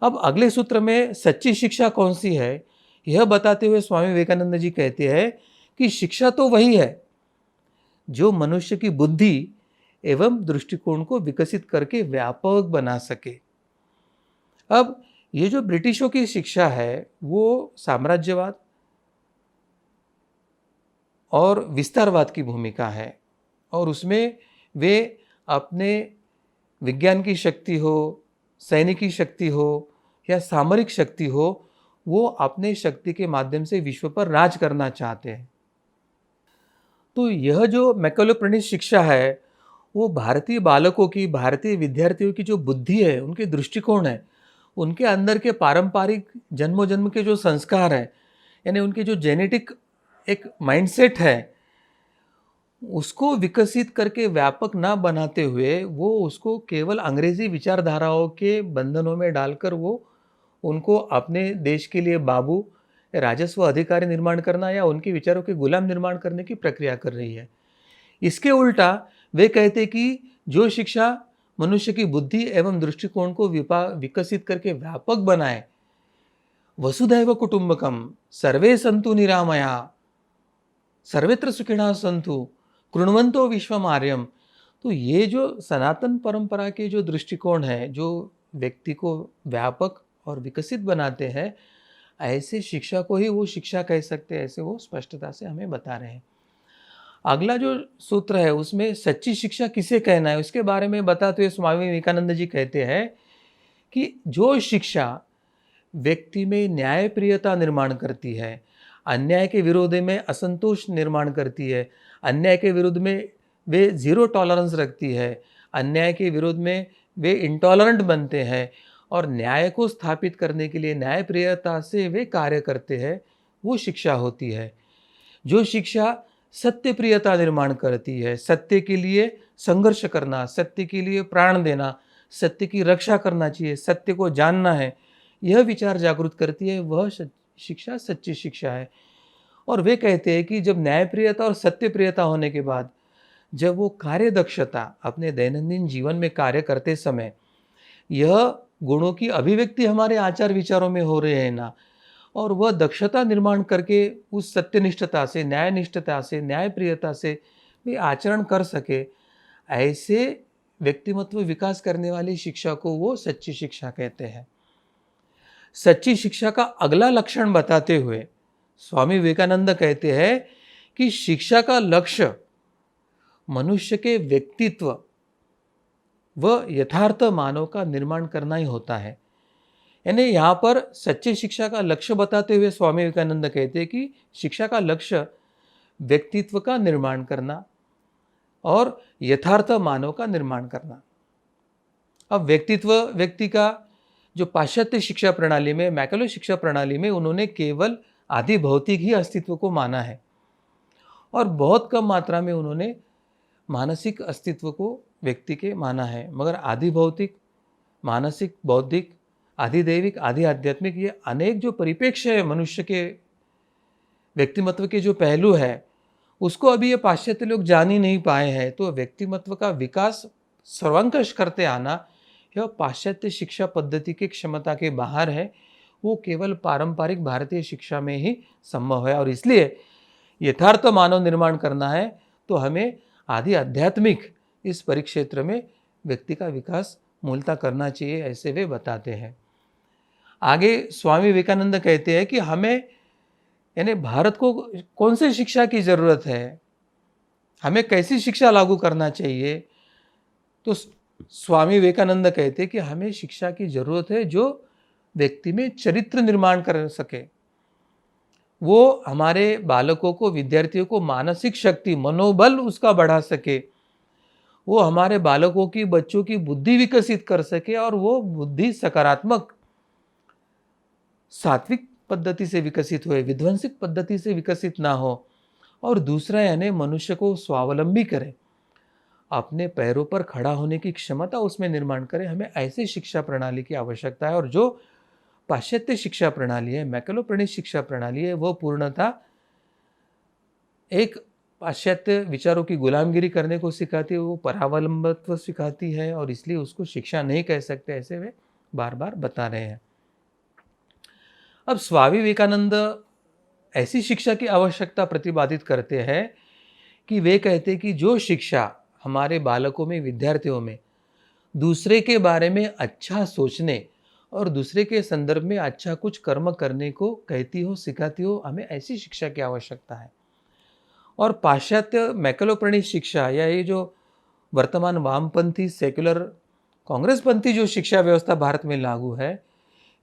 अब अगले सूत्र में सच्ची शिक्षा कौन सी है, यह बताते हुए स्वामी विवेकानंद जी कहते हैं कि शिक्षा तो वही है जो मनुष्य की बुद्धि एवं दृष्टिकोण को विकसित करके व्यापक बना सके। अब ये जो ब्रिटिशों की शिक्षा है वो साम्राज्यवाद और विस्तारवाद की भूमिका है, और उसमें वे अपने विज्ञान की शक्ति हो, सैनिकी शक्ति हो या सामरिक शक्ति हो, वो अपने शक्ति के माध्यम से विश्व पर राज करना चाहते हैं। तो यह जो मैक्लोप्रणीत शिक्षा है वो भारतीय बालकों की, भारतीय विद्यार्थियों की जो बुद्धि है, उनके दृष्टिकोण है, उनके अंदर के पारंपरिक जन्मों जन्म के जो संस्कार है, यानी उनके जो जेनेटिक एक माइंडसेट है, उसको विकसित करके व्यापक ना बनाते हुए वो उसको केवल अंग्रेजी विचारधाराओं के बंधनों में डालकर वो उनको अपने देश के लिए बाबू, राजस्व अधिकारी निर्माण करना या उनके विचारों के गुलाम निर्माण करने की प्रक्रिया कर रही है। इसके उल्टा वे कहते कि जो शिक्षा मनुष्य की बुद्धि एवं दृष्टिकोण को विकसित करके व्यापक बनाए, वसुधैव कुटुंबकम, सर्वे सन्तु निरामया, सर्वत्र सुखिनः सन्तु, कृण्वन्तो विश्वमार्यम, तो ये जो सनातन परंपरा के जो दृष्टिकोण है, जो व्यक्ति को व्यापक और विकसित बनाते हैं, ऐसे शिक्षा को ही वो शिक्षा कह सकते हैं, ऐसे वो स्पष्टता से हमें बता रहे हैं। अगला जो सूत्र है उसमें सच्ची शिक्षा किसे कहना है उसके बारे में बताते हुए स्वामी विवेकानंद जी कहते हैं कि जो शिक्षा व्यक्ति में न्यायप्रियता निर्माण करती है, अन्याय के विरोध में असंतोष निर्माण करती है, अन्याय के विरुद्ध में वे जीरो टॉलरेंस रखती है, अन्याय के विरोध में वे इंटॉलरेंट बनते हैं और न्याय को स्थापित करने के लिए न्यायप्रियता से वे कार्य करते हैं, वो शिक्षा होती है। जो शिक्षा सत्यप्रियता निर्माण करती है, सत्य के लिए संघर्ष करना, सत्य के लिए प्राण देना, सत्य की रक्षा करना चाहिए, सत्य को जानना है, यह विचार जागृत करती है, वह शिक्षा सच्ची शिक्षा है। और वे कहते हैं कि जब न्यायप्रियता और सत्यप्रियता होने के बाद जब वो कार्य दक्षता अपने दैनंदिन जीवन में कार्य करते समय यह गुणों की अभिव्यक्ति हमारे आचार विचारों में हो रहे हैं ना, और वह दक्षता निर्माण करके उस सत्यनिष्ठता से, न्यायनिष्ठता से, न्यायप्रियता से वे आचरण कर सके, ऐसे व्यक्तिमत्व विकास करने वाली शिक्षा को वो सच्ची शिक्षा कहते हैं। सच्ची शिक्षा का अगला लक्षण बताते हुए स्वामी विवेकानंद कहते हैं कि शिक्षा का लक्ष्य मनुष्य के व्यक्तित्व व यथार्थ मानव का निर्माण करना ही होता है। यानी यहाँ पर सच्ची शिक्षा का लक्ष्य बताते हुए स्वामी विवेकानंद कहते हैं कि शिक्षा का लक्ष्य व्यक्तित्व का निर्माण करना और यथार्थ मानव का निर्माण करना। अब व्यक्तित्व व्यक्ति का जो पाश्चात्य शिक्षा प्रणाली में, मैकलो शिक्षा प्रणाली में उन्होंने केवल आदि भौतिक ही अस्तित्व को माना है और बहुत कम मात्रा में उन्होंने मानसिक अस्तित्व को व्यक्ति के माना है। मगर आदि भौतिक, मानसिक, बौद्धिक, आदि दैविक, आदि आध्यात्मिक, ये अनेक जो परिप्रेक्ष्य है मनुष्य के व्यक्तिमत्व के जो पहलू है उसको अभी ये पाश्चात्य लोग जान ही नहीं पाए हैं। तो व्यक्तिमत्व का विकास सर्वंकष करते आना यह पाश्चात्य शिक्षा पद्धति की क्षमता के बाहर है, वो केवल पारंपरिक भारतीय शिक्षा में ही संभव है। और इसलिए यथार्थ मानव निर्माण करना है तो हमें आदि आध्यात्मिक इस परिक्षेत्र में व्यक्ति का विकास मूलतः करना चाहिए, ऐसे वे बताते हैं। आगे स्वामी विवेकानंद कहते हैं कि हमें यानी भारत को कौन सी शिक्षा की जरूरत है, हमें कैसी शिक्षा लागू करना चाहिए। तो स्वामी विवेकानंद कहते हैं कि हमें शिक्षा की जरूरत है जो व्यक्ति में चरित्र निर्माण कर सके, वो हमारे बालकों को, विद्यार्थियों को मानसिक शक्ति, मनोबल उसका बढ़ा सके, वो हमारे बालकों की, बच्चों की बुद्धि विकसित कर सके और वो बुद्धि सकारात्मक सात्विक पद्धति से विकसित हुए, विध्वंसक पद्धति से विकसित ना हो। और दूसरा यानी मनुष्य को स्वावलंबी करे, अपने पैरों पर खड़ा होने की क्षमता उसमें निर्माण करे। हमें ऐसी शिक्षा प्रणाली की आवश्यकता है। और जो पाश्चात्य शिक्षा प्रणाली है, मैकलो प्रणीत शिक्षा प्रणाली है, वो पूर्णतः एक पाश्चात्य विचारों की गुलामगिरी करने को सिखाती है, वो परावलंबित्व सिखाती है और इसलिए उसको शिक्षा नहीं कह सकते, ऐसे वे बार बार बता रहे हैं। अब स्वामी विवेकानंद ऐसी शिक्षा की आवश्यकता प्रतिपादित करते हैं कि वे कहते हैं कि जो शिक्षा हमारे बालकों में, विद्यार्थियों में दूसरे के बारे में अच्छा सोचने और दूसरे के संदर्भ में अच्छा कुछ कर्म करने को कहती हो, सिखाती हो, हमें ऐसी शिक्षा की आवश्यकता है। और पाश्चात्य मैकलो प्रणीत शिक्षा या ये जो वर्तमान वामपंथी, सेक्युलर, कांग्रेसपंथी जो शिक्षा व्यवस्था भारत में लागू है,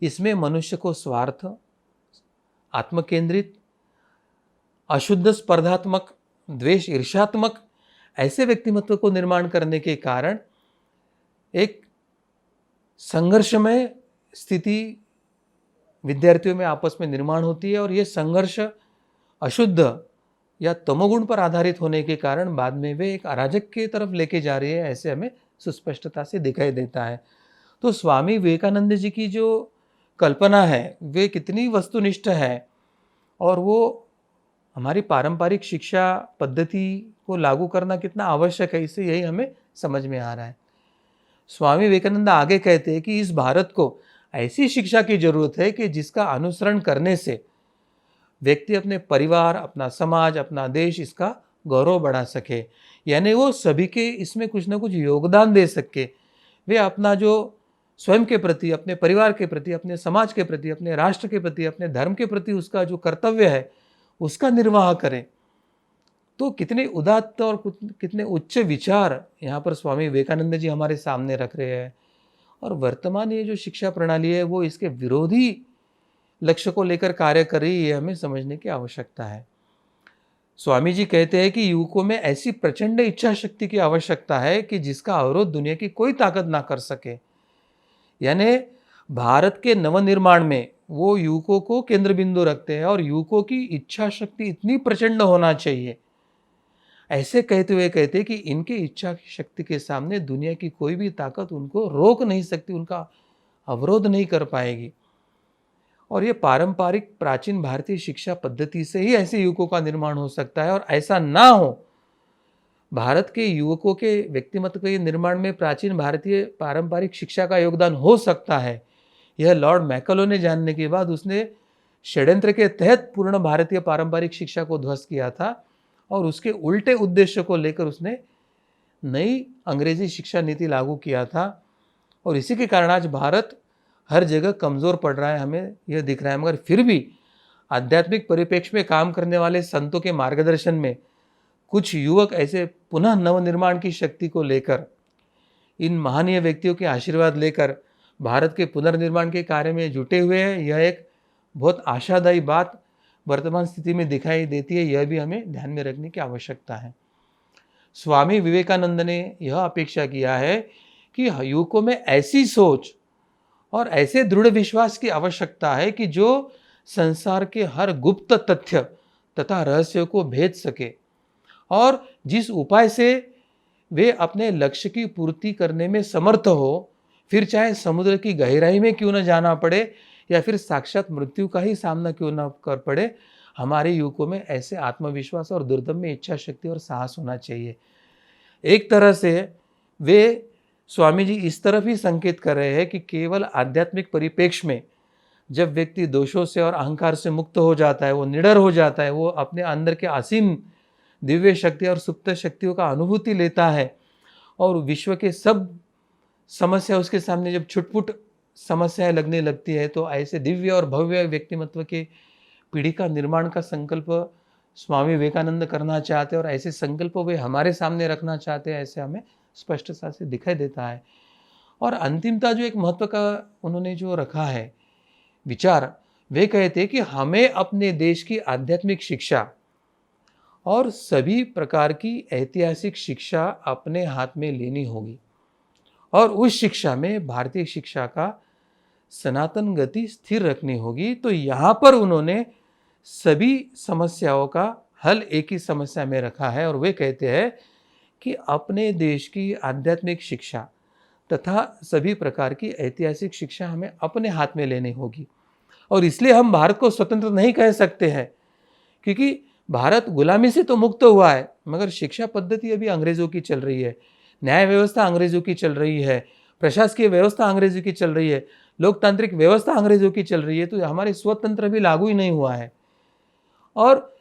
इसमें मनुष्य को स्वार्थ, आत्मकेंद्रित, अशुद्ध स्पर्धात्मक, द्वेष, ईर्ष्यात्मक ऐसे व्यक्तिमत्व को निर्माण करने के कारण एक संघर्षमय स्थिति विद्यार्थियों में आपस में निर्माण होती है और ये संघर्ष अशुद्ध या तमोगुण पर आधारित होने के कारण बाद में वे एक अराजक की तरफ लेके जा रही है, ऐसे हमें सुस्पष्टता से दिखाई देता है। तो स्वामी विवेकानंद जी की जो कल्पना है वे कितनी वस्तुनिष्ठ है और वो हमारी पारंपरिक शिक्षा पद्धति को लागू करना कितना आवश्यक है, इससे यही हमें समझ में आ रहा है। स्वामी विवेकानंद आगे कहते हैं कि इस भारत को ऐसी शिक्षा की जरूरत है कि जिसका अनुसरण करने से व्यक्ति अपने परिवार, अपना समाज, अपना देश, इसका गौरव बढ़ा सके, यानी वो सभी के इसमें कुछ ना कुछ योगदान दे सके। वे अपना जो स्वयं के प्रति, अपने परिवार के प्रति, अपने समाज के प्रति, अपने राष्ट्र के प्रति, अपने धर्म के प्रति उसका जो कर्तव्य है उसका निर्वाह करें। तो कितने उदात्त और कितने उच्च विचार यहाँ पर स्वामी विवेकानंद जी हमारे सामने रख रहे हैं। और वर्तमान ये जो शिक्षा प्रणाली है वो इसके विरोधी लक्ष्य को लेकर कार्य कर रही है, हमें समझने की आवश्यकता है। स्वामी जी कहते हैं कि युवकों में ऐसी प्रचंड इच्छा शक्ति की आवश्यकता है कि जिसका अवरोध दुनिया की कोई ताकत ना कर सके। यानी भारत के नवनिर्माण में वो युवकों को केंद्र बिंदु रखते हैं और युवकों की इच्छा शक्ति इतनी प्रचंड होना चाहिए, ऐसे कहते हुए कहते हैं कि इनके इच्छा शक्ति के सामने दुनिया की कोई भी ताकत उनको रोक नहीं सकती, उनका अवरोध नहीं कर पाएगी। और ये पारंपरिक प्राचीन भारतीय शिक्षा पद्धति से ही ऐसे युवकों का निर्माण हो सकता है। और ऐसा ना हो, भारत के युवकों के व्यक्तिमत्व के निर्माण में प्राचीन भारतीय पारंपरिक शिक्षा का योगदान हो सकता है, यह लॉर्ड मैकलो ने जानने के बाद उसने षड्यंत्र के तहत पूर्ण भारतीय पारंपरिक शिक्षा को ध्वस्त किया था और उसके उल्टे उद्देश्य को लेकर उसने नई अंग्रेजी शिक्षा नीति लागू किया था और इसी के कारण आज भारत हर जगह कमज़ोर पड़ रहा है, हमें यह दिख रहा है। मगर फिर भी आध्यात्मिक परिप्रेक्ष्य में काम करने वाले संतों के मार्गदर्शन में कुछ युवक ऐसे पुनः नवनिर्माण की शक्ति को लेकर, इन महनीय व्यक्तियों के आशीर्वाद लेकर भारत के पुनर्निर्माण के कार्य में जुटे हुए हैं। यह एक बहुत आशादायी बात वर्तमान स्थिति में दिखाई देती है, यह भी हमें ध्यान में रखने की आवश्यकता है। स्वामी विवेकानंद ने यह अपेक्षा किया है कि युवकों में ऐसी सोच और ऐसे दृढ़ विश्वास की आवश्यकता है कि जो संसार के हर गुप्त तथ्य तथा रहस्यों को भेद सके और जिस उपाय से वे अपने लक्ष्य की पूर्ति करने में समर्थ हो, फिर चाहे समुद्र की गहराई में क्यों न जाना पड़े या फिर साक्षात मृत्यु का ही सामना क्यों न कर पड़े, हमारे युवकों में ऐसे आत्मविश्वास और दुर्दम्य इच्छा शक्ति और साहस होना चाहिए। एक तरह से वे स्वामी जी इस तरफ ही संकेत कर रहे हैं कि केवल आध्यात्मिक परिप्रेक्ष्य में जब व्यक्ति दोषों से और अहंकार से मुक्त हो जाता है, वो निडर हो जाता है, वो अपने अंदर के असीम दिव्य शक्ति और सुप्त शक्तियों का अनुभूति लेता है और विश्व के सब समस्या उसके सामने जब छुटपुट समस्याएं लगने लगती है, तो ऐसे दिव्य और भव्य व्यक्तिमत्व के पीढ़ी का निर्माण का संकल्प स्वामी विवेकानंद करना चाहते हैं और ऐसे संकल्प वे हमारे सामने रखना चाहते हैं, ऐसे हमें स्पष्टता से दिखाई देता है। और अंतिमता जो एक महत्व का उन्होंने जो रखा है विचार, वे कहते हैं कि हमें अपने देश की आध्यात्मिक शिक्षा और सभी प्रकार की ऐतिहासिक शिक्षा अपने हाथ में लेनी होगी और उस शिक्षा में भारतीय शिक्षा का सनातन गति स्थिर रखनी होगी। तो यहाँ पर उन्होंने सभी समस्याओं का हल एक ही समस्या में रखा है और वे कहते हैं कि अपने देश की आध्यात्मिक शिक्षा तथा सभी प्रकार की ऐतिहासिक शिक्षा हमें अपने हाथ में लेनी होगी। और इसलिए हम भारत को स्वतंत्र नहीं कह सकते हैं, क्योंकि भारत गुलामी से तो मुक्त हुआ है, मगर शिक्षा पद्धति अभी अंग्रेजों की चल रही है, न्याय व्यवस्था अंग्रेजों की चल रही है, प्रशासकीय व्यवस्था अंग्रेजों की चल रही है, लोकतांत्रिक व्यवस्था अंग्रेजों की चल रही है। तो हमारे स्वतंत्र भी लागू ही नहीं हुआ है। और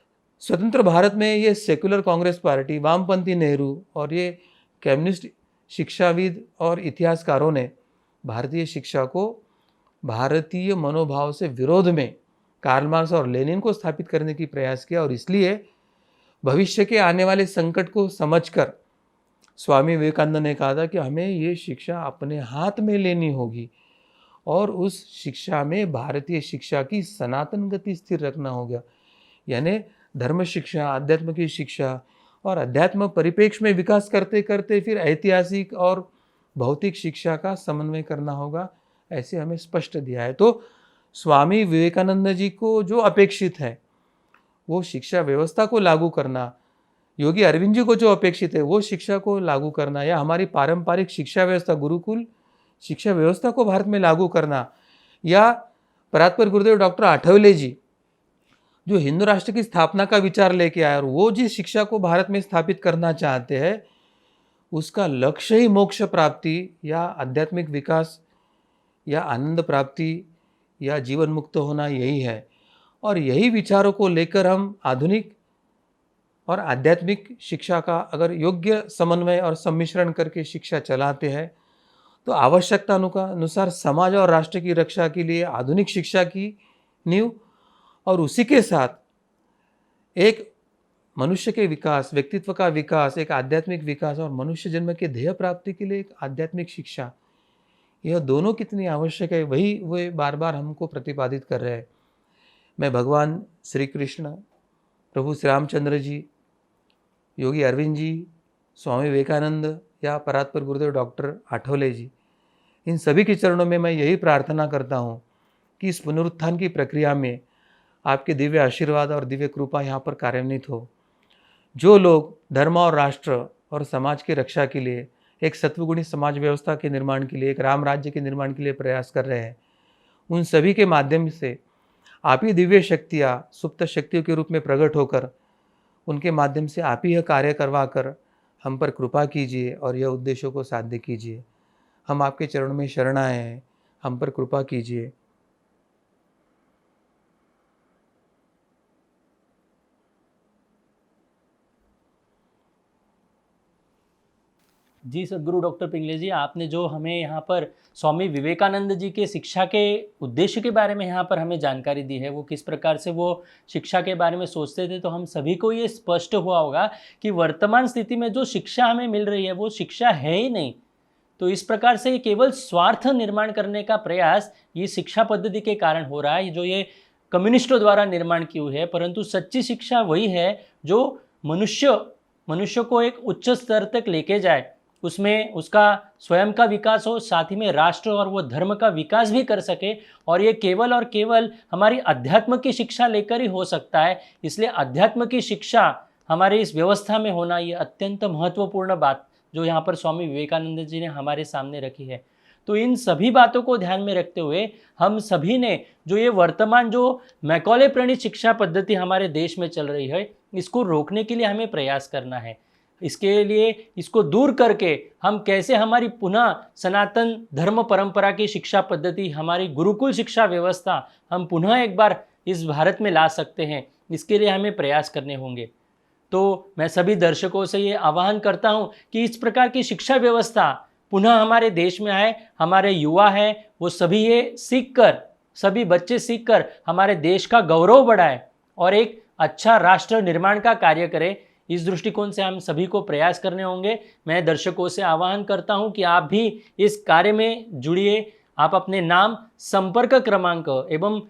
स्वतंत्र भारत में ये सेकुलर कांग्रेस पार्टी, वामपंथी नेहरू और ये कम्युनिस्ट शिक्षाविद और इतिहासकारों ने भारतीय शिक्षा को भारतीय मनोभाव से विरोध में कार्ल मार्क्स और लेनिन को स्थापित करने की प्रयास किया। और इसलिए भविष्य के आने वाले संकट को समझकर स्वामी विवेकानंद ने कहा था कि हमें ये शिक्षा अपने हाथ में लेनी होगी और उस शिक्षा में भारतीय शिक्षा की सनातन गति स्थिर रखना होगा। यानी धर्म शिक्षा, अध्यात्म की शिक्षा और अध्यात्म परिप्रेक्ष्य में विकास करते करते फिर ऐतिहासिक और भौतिक शिक्षा का समन्वय करना होगा, ऐसे हमें स्पष्ट दिया है। तो स्वामी विवेकानंद जी को जो अपेक्षित है वो शिक्षा व्यवस्था को लागू करना, योगी अरविंद जी को जो अपेक्षित है वो शिक्षा को लागू करना, या हमारी पारंपरिक शिक्षा व्यवस्था गुरुकुल शिक्षा व्यवस्था को भारत में लागू करना, या परात्पर गुरुदेव डॉक्टर आठवले जी जो हिंदू राष्ट्र की स्थापना का विचार लेके आए और वो जिस शिक्षा को भारत में स्थापित करना चाहते हैं उसका लक्ष्य ही मोक्ष प्राप्ति या आध्यात्मिक विकास या आनंद प्राप्ति या जीवन मुक्त होना यही है। और यही विचारों को लेकर हम आधुनिक और आध्यात्मिक शिक्षा का अगर योग्य समन्वय और सम्मिश्रण करके शिक्षा चलाते हैं तो आवश्यकता अनुसार समाज और राष्ट्र की रक्षा के लिए आधुनिक शिक्षा की नींव और उसी के साथ एक मनुष्य के विकास, व्यक्तित्व का विकास, एक आध्यात्मिक विकास और मनुष्य जन्म के ध्येय प्राप्ति के लिए एक आध्यात्मिक शिक्षा, यह दोनों कितनी आवश्यक है वही वे बार बार हमको प्रतिपादित कर रहे हैं। मैं भगवान श्री कृष्ण, प्रभु श्री रामचंद्र जी, योगी अरविंद जी, स्वामी विवेकानंद या परात्पर गुरुदेव डॉक्टर आठवले जी, इन सभी के चरणों में मैं यही प्रार्थना करता हूँ कि इस पुनरुत्थान की प्रक्रिया में आपके दिव्य आशीर्वाद और दिव्य कृपा यहाँ पर कार्यान्वित हो। जो लोग धर्म और राष्ट्र और समाज की रक्षा के लिए, एक सत्वगुणी समाज व्यवस्था के निर्माण के लिए, एक राम राज्य के निर्माण के लिए प्रयास कर रहे हैं, उन सभी के माध्यम से आप ही दिव्य शक्तियाँ सुप्त शक्तियों के रूप में प्रकट होकर उनके माध्यम से आप ही यह कार्य करवा कर हम पर कृपा कीजिए और यह उद्देश्यों को साध्य कीजिए। हम आपके चरणों में शरण आए हैं, हम पर कृपा कीजिए। जी सदगुरु डॉक्टर पिंगले जी, आपने जो हमें यहाँ पर स्वामी विवेकानंद जी के शिक्षा के उद्देश्य के बारे में यहाँ पर हमें जानकारी दी है, वो किस प्रकार से वो शिक्षा के बारे में सोचते थे, तो हम सभी को ये स्पष्ट हुआ होगा कि वर्तमान स्थिति में जो शिक्षा हमें मिल रही है वो शिक्षा है ही नहीं। तो इस प्रकार से केवल स्वार्थ निर्माण करने का प्रयास ये शिक्षा पद्धति के कारण हो रहा है, जो ये कम्युनिस्टों द्वारा निर्माण की हुई है। परंतु सच्ची शिक्षा वही है जो मनुष्य को एक उच्च स्तर तक लेके जाए, उसमें उसका स्वयं का विकास हो, साथ ही में राष्ट्र और वो धर्म का विकास भी कर सके। और ये केवल और केवल हमारी अध्यात्म की शिक्षा लेकर ही हो सकता है। इसलिए अध्यात्म की शिक्षा हमारे इस व्यवस्था में होना ये अत्यंत महत्वपूर्ण बात जो यहाँ पर स्वामी विवेकानंद जी ने हमारे सामने रखी है। तो इन सभी बातों को ध्यान में रखते हुए हम सभी ने जो ये वर्तमान जो मैकॉले प्रणीत शिक्षा पद्धति हमारे देश में चल रही है, इसको रोकने के लिए हमें प्रयास करना है। इसके लिए इसको दूर करके हम कैसे हमारी पुनः सनातन धर्म परंपरा की शिक्षा पद्धति, हमारी गुरुकुल शिक्षा व्यवस्था हम पुनः एक बार इस भारत में ला सकते हैं, इसके लिए हमें प्रयास करने होंगे। तो मैं सभी दर्शकों से ये आह्वान करता हूँ कि इस प्रकार की शिक्षा व्यवस्था पुनः हमारे देश में आए। हमारे युवा हैं वो सभी ये सीखकर, सभी बच्चे सीखकर हमारे देश का गौरव बढ़ाए और एक अच्छा राष्ट्र निर्माण का कार्य करें। इस दृष्टिकोण से हम सभी को प्रयास करने होंगे। मैं दर्शकों से आह्वान करता हूं कि आप भी इस कार्य में जुड़िए। आप अपने नाम, संपर्क क्रमांक एवं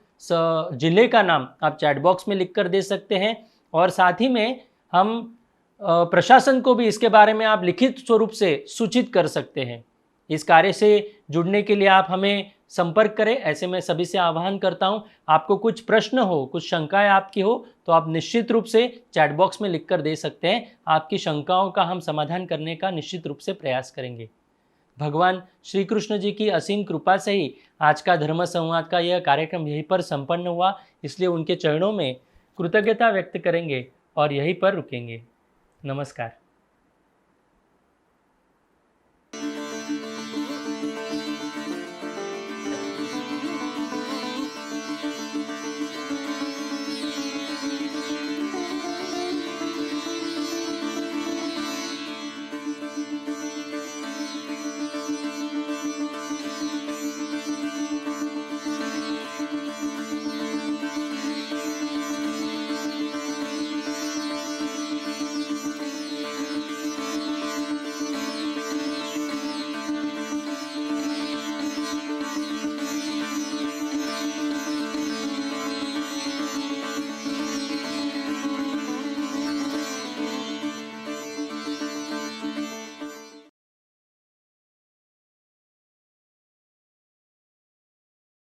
जिले का नाम आप चैट बॉक्स में लिख कर दे सकते हैं और साथ ही में हम प्रशासन को भी इसके बारे में आप लिखित स्वरूप से सूचित कर सकते हैं। इस कार्य से जुड़ने के लिए आप हमें संपर्क करें, ऐसे मैं सभी से आह्वान करता हूं। आपको कुछ प्रश्न हो, कुछ शंकाएं आपकी हो तो आप निश्चित रूप से चैट बॉक्स में लिख कर दे सकते हैं। आपकी शंकाओं का हम समाधान करने का निश्चित रूप से प्रयास करेंगे। भगवान श्री कृष्ण जी की असीम कृपा से ही आज का धर्म संवाद का यह कार्यक्रम यहीं पर संपन्न हुआ, इसलिए उनके चरणों में कृतज्ञता व्यक्त करेंगे और यहीं पर रुकेंगे। नमस्कार।